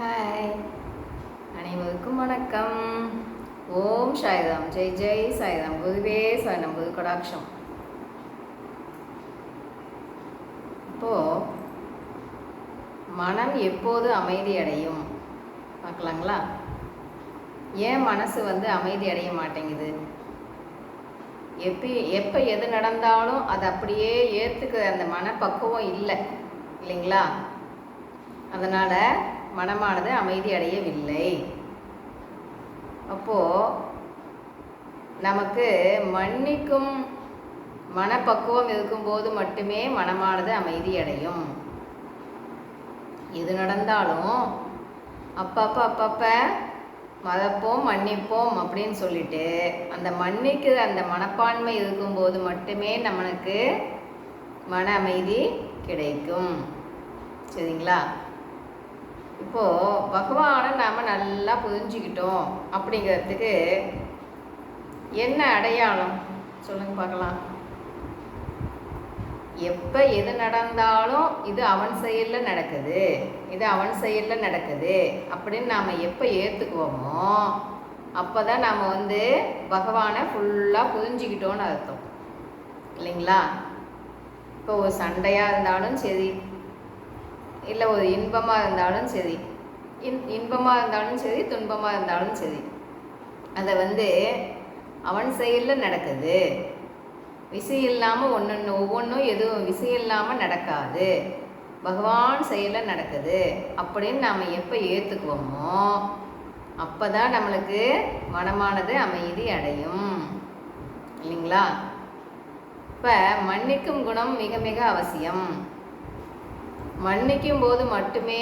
Hi, அனைவருக்கும் வணக்கம். ஓம் சாய்ராம், ஜெய் ஜெய் சாய்ராம், குருவே சரணம், குரு கடாட்சம். இப்போ மனம் எப்போது அமைதி அடையும் பார்க்கலாங்களா? ஏன் மனசு அமைதி அடைய மாட்டேங்குது? எப்போ எது நடந்தாலும் அது அப்படியே ஏற்றுக்கிற அந்த மனப்பக்குவம் இல்லை இல்லைங்களா? அதனால் மனமானது அமைதி அடையவில்லை. அப்போது நமக்கு மன்னிக்கும் மனப்பக்குவம் இருக்கும்போது மட்டுமே மனமானது அமைதி அடையும். எது நடந்தாலும் அப்பப்போ மறப்போம் மன்னிப்போம் அப்படின்னு சொல்லிட்டு அந்த மன்னிக்கிற அந்த மனப்பான்மை இருக்கும்போது மட்டுமே நம்மளுக்கு மன அமைதி கிடைக்கும். சரிங்களா? இப்போது பகவானை நாம் நல்லா புரிஞ்சுக்கிட்டோம் அப்படிங்கிறதுக்கு என்ன அடையாளம் சொல்லுங்க பார்க்கலாம். எப்போ எது நடந்தாலும் இது அவன் செயலில் நடக்குது, இது அவன் செயலில் நடக்குது அப்படின்னு நாம் எப்போ ஏற்றுக்குவோமோ அப்போ தான் நாம் பகவானை ஃபுல்லாக புரிஞ்சுக்கிட்டோன்னு அர்த்தம் இல்லைங்களா? இப்போ ஒரு சண்டையாக இருந்தாலும் சரி, இல்லை ஒரு இன்பமாக இருந்தாலும் சரி, இன்பமாக இருந்தாலும் சரி, துன்பமாக இருந்தாலும் சரி, அதை அவன் செயலில் நடக்குது. விசை இல்லாமல் ஒவ்வொன்றும் எதுவும் விசை இல்லாமல் நடக்காது, பகவான் செயலில் நடக்குது அப்படின்னு நாம் எப்போ ஏற்றுக்குவோமோ அப்போ தான் நம்மளுக்கு மனமானது அமைதி அடையும் இல்லைங்களா? இப்போ மன்னிக்கும் குணம் மிக மிக அவசியம். மன்னிக்கும் போது மட்டுமே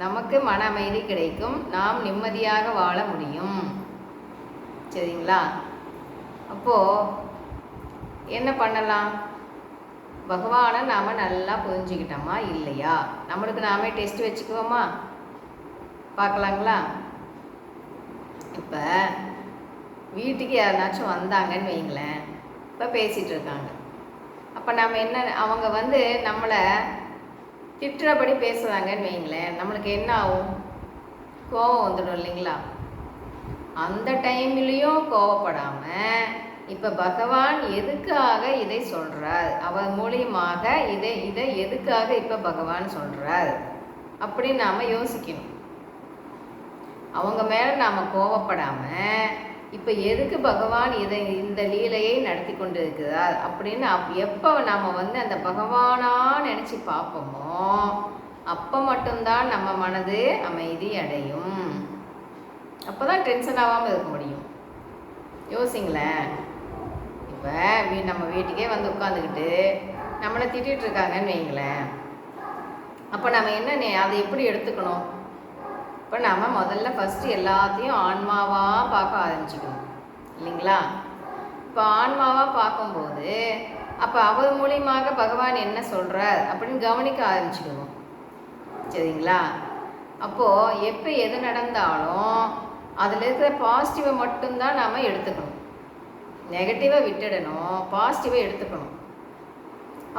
நமக்கு மன அமைதி கிடைக்கும், நாம் நிம்மதியாக வாழ முடியும். சரிங்களா? அப்போது என்ன பண்ணலாம்? பகவானை நாம் நல்லா புரிஞ்சுக்கிட்டோமா இல்லையா நம்மளுக்கு நாமே டெஸ்ட் வச்சுக்குவோமா பார்க்கலாங்களா? இப்போ வீட்டுக்கு யாருனாச்சும் வந்தாங்கன்னு வைங்களேன், இப்போ பேசிகிட்டு இருக்காங்க. அப்போ நம்ம என்ன, அவங்க நம்மளை திட்டுறபடி பேசுகிறாங்கன்னு வைங்களேன், நம்மளுக்கு என்ன ஆகும்? கோபம் வந்துடும் இல்லைங்களா? அந்த டைம்லேயும் கோவப்படாமல் இப்போ பகவான் எதுக்காக இதை சொல்கிறார், அவர் மூலியமாக இதை எதுக்காக இப்போ பகவான் சொல்கிறார் அப்படின்னு நாம் யோசிக்கணும். அவங்க மேலே நாம் கோவப்படாமல் இப்போ எதுக்கு பகவான் இந்த லீலையை நடத்தி கொண்டு இருக்கிறார் அப்படின்னு எப்போ நாம் அந்த பகவானாக நினச்சி பார்ப்போமோ அப்போ மட்டும்தான் நம்ம மனது அமைதி அடையும். அப்போ தான் டென்ஷன் ஆகாமல் இருக்க முடியும். யோசிங்களேன், இப்போ நம்ம வீட்டுக்கே உட்காந்துக்கிட்டு நம்மளை திட்டிகிட்டு இருக்காங்கன்னு வைங்களேன், அப்போ நம்ம என்ன அதை எப்படி எடுத்துக்கணும்? இப்போ நாம் முதல்ல ஃபஸ்ட்டு எல்லாத்தையும் ஆன்மாவாக பார்க்க ஆரம்பிச்சுக்கணும் இல்லைங்களா? இப்போ ஆன்மாவாக பார்க்கும்போது அப்போ அவர் மூலியமாக பகவான் என்ன சொல்கிறார் அப்படின்னு கவனிக்க ஆரம்பிச்சுக்கணும். சரிங்களா? அப்போது எப்போ எது நடந்தாலும் அதில் இருக்கிற பாசிட்டிவை மட்டும்தான் நாம் எடுத்துக்கணும், நெகட்டிவை விட்டுடணும், பாசிட்டிவை எடுத்துக்கணும்.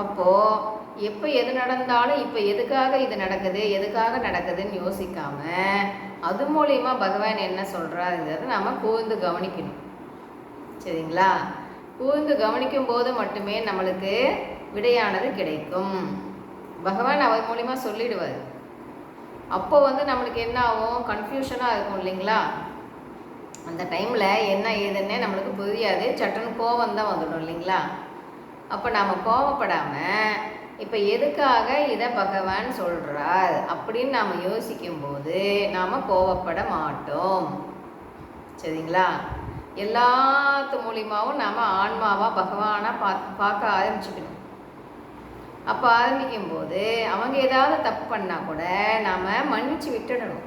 அப்போது எப்போ எது நடந்தாலும் இப்போ எதுக்காக இது நடக்குது, எதுக்காக நடக்குதுன்னு யோசிக்காமல் அது மூலிமா பகவான் என்ன சொல்கிறாருங்கிறத நாம் கூர்ந்து கவனிக்கணும். சரிங்களா? கூர்ந்து கவனிக்கும் போது மட்டுமே நம்மளுக்கு விடையானது கிடைக்கும். பகவான் அவர் மூலிமா சொல்லிடுவார். அப்போ நம்மளுக்கு என்ன ஆகும்? கன்ஃபியூஷனாக இருக்கும் இல்லைங்களா? அந்த டைமில் என்ன ஏதுன்னே நம்மளுக்கு புரியாது, சட்டுன்னு கோபம் தான் வந்துடும் இல்லைங்களா? அப்போ நாம் கோபப்படாமல் இப்போ எதுக்காக இதை பகவான் சொல்கிறார் அப்படின்னு நாம் யோசிக்கும்போது நாம் கோபப்பட மாட்டோம். சரிங்களா? எல்லாத்து மூலியமாகவும் நாம் ஆன்மாவாக பகவானை பார்க்க ஆரம்பிச்சுக்கணும். அப்போ ஆரம்பிக்கும்போது அவங்க ஏதாவது தப்பு பண்ணால் கூட நாம் மன்னிச்சு விட்டுடணும்.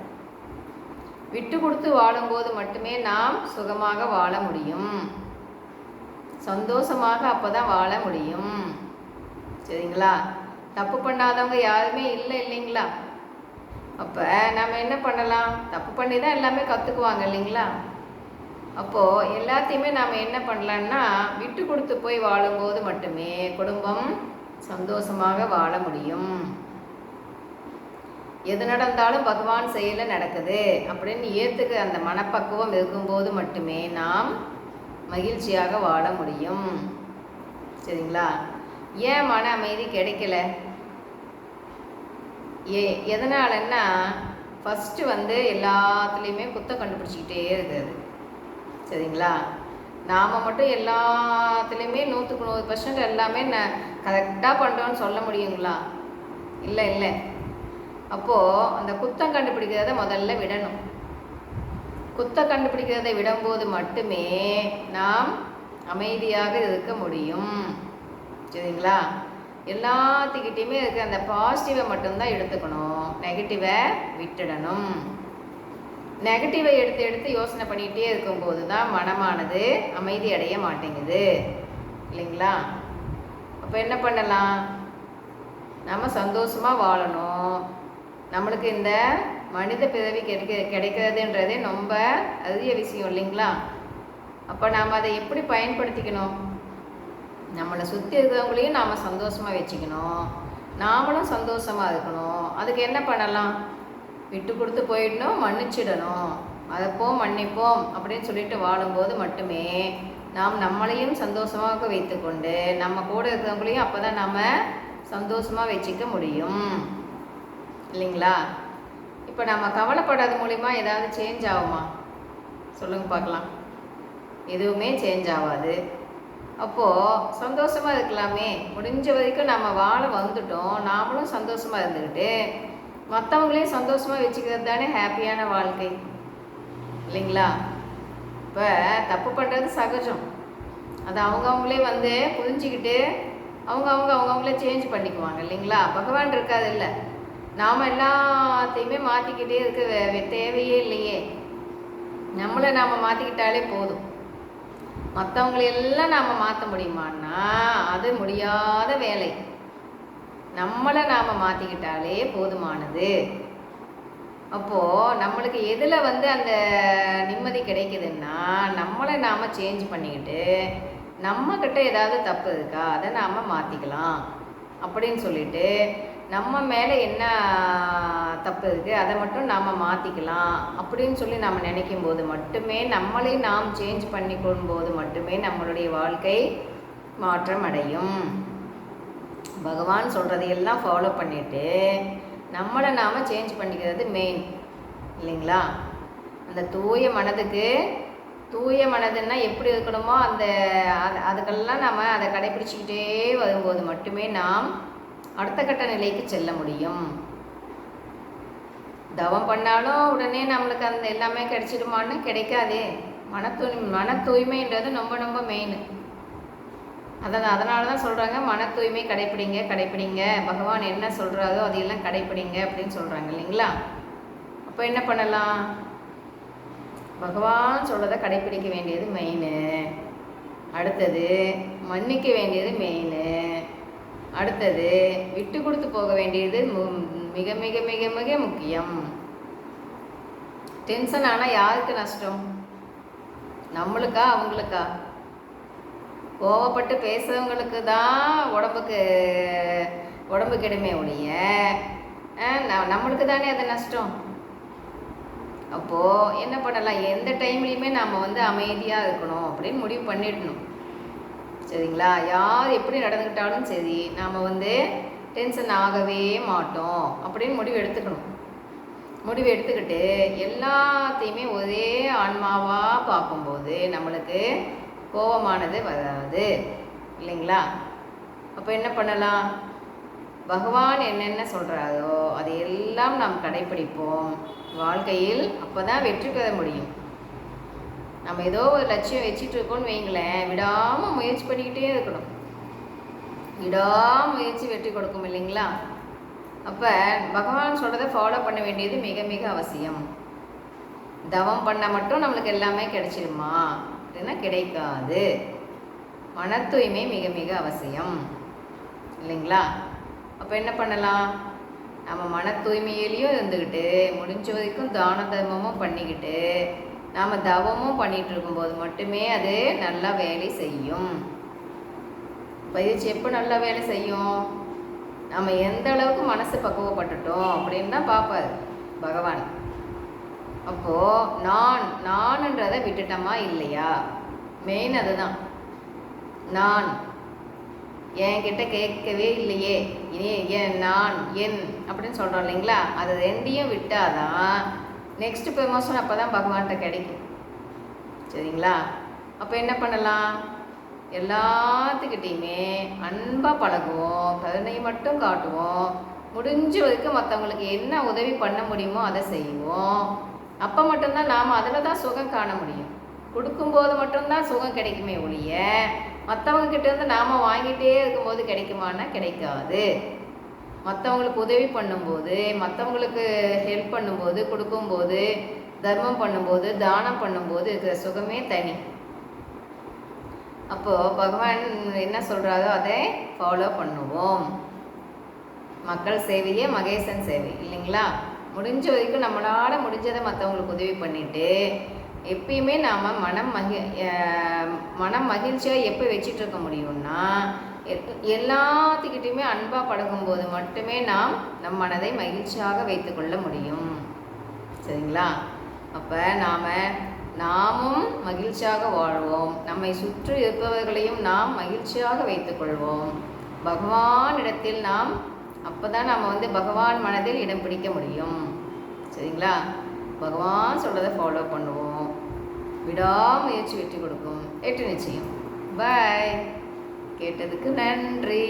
விட்டு கொடுத்து வாழும்போது மட்டுமே நாம் சுகமாக வாழ முடியும், சந்தோஷமாக அப்போ தான் வாழ முடியும். சரிங்களா? தப்பு பண்ணாதவங்க யாருமே இல்லை இல்லைங்களா? அப்போ நம்ம என்ன பண்ணலாம்? தப்பு பண்ணி தான் எல்லாமே கற்றுக்குவாங்க இல்லைங்களா? அப்போது எல்லாத்தையுமே நாம் என்ன பண்ணலான்னா விட்டு கொடுத்து போய் வாழும்போது மட்டுமே குடும்பம் சந்தோஷமாக வாழ முடியும். எது நடந்தாலும் பகவான் செயலில் நடக்குது அப்படின்னு ஏற்றுக்க அந்த மனப்பக்குவம் இருக்கும்போது மட்டுமே நாம் மகிழ்ச்சியாக வாழ முடியும். சரிங்களா? ஏன் மன அமைதி கிடைக்கல? எதனாலன்னா ஃபஸ்ட்டு வந்து எல்லாத்துலேயுமே குத்தம் கண்டுபிடிச்சிக்கிட்டே இருக்குது. சரிங்களா? நாம் மட்டும் எல்லாத்துலேயுமே 100% எல்லாமே கரெக்டாக பண்ணுறோன்னு சொல்ல முடியுங்களா? இல்லை இல்லை. அப்போது அந்த குத்தம் கண்டுபிடிக்கிறத முதல்ல விடணும். குத்தம் கண்டுபிடிக்கிறதை விடும்போது மட்டுமே நாம் அமைதியாக இருக்க முடியும். சரிங்களா? எல்லாத்துக்கிட்டையுமே இருக்க அந்த பாசிட்டிவை மட்டும்தான் எடுத்துக்கணும், நெகட்டிவை விட்டுடணும். நெகட்டிவை எடுத்து யோசனை பண்ணிகிட்டே இருக்கும்போது தான் மனமானது அமைதி அடைய மாட்டேங்குது. இல்லைங்களா? அப்போ என்ன பண்ணலாம்? நம்ம சந்தோஷமாக வாழணும். நம்மளுக்கு இந்த மனித பிறவி கிடைக்கிறதுன்றதே ரொம்ப அரிய விஷயம் இல்லைங்களா? அப்போ நாம் அதை எப்படி பயன்படுத்திக்கணும்? நம்மளை சுற்றி இருக்கிறவங்களையும் நாம் சந்தோஷமாக வச்சுக்கணும், நாமளும் சந்தோஷமாக இருக்கணும். அதுக்கு என்ன பண்ணலாம்? விட்டு கொடுத்து போயிடணும், மன்னிச்சிடணும். அதைப்போம் மன்னிப்போம் அப்படின்னு சொல்லிட்டு வாழும்போது மட்டுமே நாம் நம்மளையும் சந்தோஷமாக வைத்துக்கொண்டு நம்ம கூட இருக்கிறவங்களையும் அப்போ தான் நம்ம சந்தோஷமாக வச்சுக்க முடியும். இல்லைங்களா? இப்போ நம்ம கவலைப்படாத மூலிமா ஏதாவது சேஞ்ச் ஆகுமா? சொல்லுங்க பார்க்கலாம். எதுவுமே சேஞ்ச் ஆகாது. அப்போது சந்தோஷமாக இருக்கலாமே. முடிஞ்ச வரைக்கும் நம்ம வாழ வந்துட்டோம், நாமளும் சந்தோஷமாக இருந்துக்கிட்டு மற்றவங்களையும் சந்தோஷமாக வச்சுக்கிறது தானே ஹாப்பியான வாழ்க்கை. இல்லைங்களா? இப்போ தப்பு பண்ணுறது சகஜம். அது அவங்கவுங்களே வந்து புரிஞ்சுக்கிட்டு அவங்கவுங்களே சேஞ்ச் பண்ணிக்குவாங்க. இல்லைங்களா? பகவான் இருக்காது இல்லை. நாம் எல்லாத்தையுமே மாற்றிக்கிட்டே இருக்க தேவையே இல்லையே. நம்மளை நாம் மாற்றிக்கிட்டாலே போதும். மற்றவங்களையெல்லாம் நாம் மாற்ற முடியுமான்னா அது முடியாத வேலை. நம்மளை நாம் மாற்றிக்கிட்டாலே போதுமானது. அப்போது நம்மளுக்கு எதில் வந்து அந்த நிம்மதி கிடைக்குதுன்னா நம்மளை நாம் சேஞ்ச் பண்ணிக்கிட்டு நம்மக்கிட்ட ஏதாவது தப்பு இருக்கா அதை நாம் மாற்றிக்கலாம் அப்படின்னு சொல்லிட்டு நம்ம மேலே என்ன தப்பு இருக்குது அதை மட்டும் நாம் மாற்றிக்கலாம் அப்படின்னு சொல்லி நாம் நினைக்கும் போது மட்டுமே நம்மளை நாம் சேஞ்ச் பண்ணி கொள்ளும்போது மட்டுமே நம்மளுடைய வாழ்க்கை மாற்றம் அடையும். பகவான் சொல்கிறதையெல்லாம் ஃபாலோ பண்ணிவிட்டு நம்மளை நாம் சேஞ்ச் பண்ணிக்கிறது மெயின். இல்லைங்களா? அந்த தூய மனதுக்கு தூய மனதுன்னா எப்படி இருக்கணுமோ அதுக்கெல்லாம் நம்ம அதை கடைப்பிடிச்சிக்கிட்டே வரும்போது மட்டுமே நாம் அடுத்த கட்ட நிலைக்கு செல்ல முடியும். தவம் பண்ணாலும் உடனே நம்மளுக்கு அந்த எல்லாமே கிடைச்சிடுமான்னு கிடைக்காதே. மன தூய்மைன்றது ரொம்ப ரொம்ப மெயின். அதனால தான் சொல்கிறாங்க மன தூய்மை கடைப்பிடிங்க, பகவான் என்ன சொல்கிறாரோ அதையெல்லாம் கடைப்பிடிங்க அப்படின்னு சொல்கிறாங்க. இல்லைங்களா? அப்போ என்ன பண்ணலாம்? பகவான் சொல்கிறத கடைப்பிடிக்க வேண்டியது மெயின். அடுத்தது மன்னிக்க வேண்டியது மெயின். அடுத்தது விட்டு கொடுத்து போக வேண்டியது மிக மிக மிக மிக முக்கியம். டென்ஷன் ஆனால் யாருக்கு நஷ்டம்? நம்மளுக்கா அவங்களுக்கா? கோவப்பட்டு பேசுகிறவங்களுக்கு தான் உடம்பு கெடுமே ஒழிய நம்மளுக்கு தானே அது நஷ்டம். அப்போது என்ன பண்ணலாம்? எந்த டைம்லேயுமே நாம் வந்து அமைதியாக இருக்கணும் அப்படின்னு முடிவு பண்ணிடணும். சரிங்களா? யார் எப்படி நடந்துக்கிட்டாலும் சரி நாம் வந்து டென்ஷன் ஆகவே மாட்டோம் அப்படின்னு முடிவு எடுத்துக்கணும். முடிவு எடுத்துக்கிட்டு எல்லாத்தையுமே ஒரே ஆன்மாவாக பார்க்கும்போது நம்மளுக்கு கோபமானது வராது. இல்லைங்களா? அப்போ என்ன பண்ணலாம்? பகவான் என்னென்ன சொல்கிறாரோ அதையெல்லாம் நாம் கடைப்பிடிப்போம் வாழ்க்கையில். அப்போ தான் வெற்றி பெற முடியும். நம்ம ஏதோ ஒரு லட்சியம் வச்சுட்டு இருக்கோம்னு வைங்களேன், விடாமல் முயற்சி பண்ணிக்கிட்டே இருக்கணும். விடாமுயற்சி வெற்றி கொடுக்கும். இல்லைங்களா? அப்போ பகவான் சொல்கிறத ஃபாலோ பண்ண வேண்டியது மிக மிக அவசியம். தவம் பண்ண மட்டும் நம்மளுக்கு எல்லாமே கிடைச்சிடுமா அப்படின்னா கிடைக்காது. மன தூய்மை மிக மிக அவசியம். இல்லைங்களா? அப்போ என்ன பண்ணலாம்? நம்ம மன தூய்மையிலையும் இருந்துக்கிட்டு முடிஞ்ச வரைக்கும் தான தர்மமும் பண்ணிக்கிட்டு நாம் தவமும் பண்ணிகிட்டு இருக்கும்போது மட்டுமே அது நல்லா வேலை செய்யும். பயிற்சி எப்போ நல்லா வேலை செய்யும்? நம்ம எந்த அளவுக்கு மனசு பக்குவப்பட்டுட்டோம் அப்படின்னு தான் பார்ப்பாரு பகவான். அப்போது நான்ன்றதை விட்டுட்டோமா இல்லையா? மெயின் அதுதான். நான் என்கிட்ட கேட்கவே இல்லையே, இனி என் நான் என் அப்படின்னு சொல்கிறோம் இல்லைங்களா? அது ரெண்டையும் விட்டாதான் நெக்ஸ்ட் ப்ரமோஷன் அப்போ தான் பகவான்கிட்ட கிடைக்கும். சரிங்களா? அப்போ என்ன பண்ணலாம்? எல்லாத்துக்கிட்டேயுமே அன்பாக பழகுவோம், கருணை மட்டும் காட்டுவோம், முடிஞ்ச வரைக்கும் மற்றவங்களுக்கு என்ன உதவி பண்ண முடியுமோ அதை செய்வோம். அப்போ மட்டும்தான் நாம் அதில் தான் சுகம் காண முடியும். கொடுக்கும்போது மட்டும்தான் சுகம் கிடைக்குமே ஒழிய மற்றவங்க கிட்டேருந்து நாம் வாங்கிட்டே இருக்கும்போது கிடைக்குமானா கிடைக்காது. மற்றவங்களுக்கு உதவி பண்ணும்போது, மற்றவங்களுக்கு ஹெல்ப் பண்ணும்போது, கொடுக்கும்போது, தர்மம் பண்ணும்போது, தானம் பண்ணும்போது இருக்கிற சுகமே தனி. அப்போது பகவான் என்ன சொல்கிறாரோ அதை ஃபாலோ பண்ணுவோம். மக்கள் சேவையே மகேசன் சேவை இல்லைங்களா? முடிஞ்ச வரைக்கும் நம்மளால் முடிஞ்சதை மற்றவங்களுக்கு உதவி பண்ணிவிட்டு எப்பயுமே நாம் மனம் மகிழ்ச்சியாக எப்போ வச்சிட்ருக்க முடியும்னா எல்லாத்துக்கிட்டையுமே அன்பாக பழகும்போது மட்டுமே நாம் நம் மனதை மகிழ்ச்சியாக வைத்துக்கொள்ள முடியும். சரிங்களா? அப்போ நாமும் மகிழ்ச்சியாக வாழ்வோம், நம்மை சுற்றி இருப்பவர்களையும் நாம் மகிழ்ச்சியாக வைத்துக்கொள்வோம். பகவானிடத்தில் நாம் அப்போ தான் நம்ம பகவான் மனதில் இடம் பிடிக்க முடியும். சரிங்களா? பகவான் சொல்கிறத ஃபாலோ பண்ணுவோம். விடாமுயற்சி வெற்றி கொடுக்கும். 8 நிச்சயம். பாய். கேட்டதுக்கு நன்றி.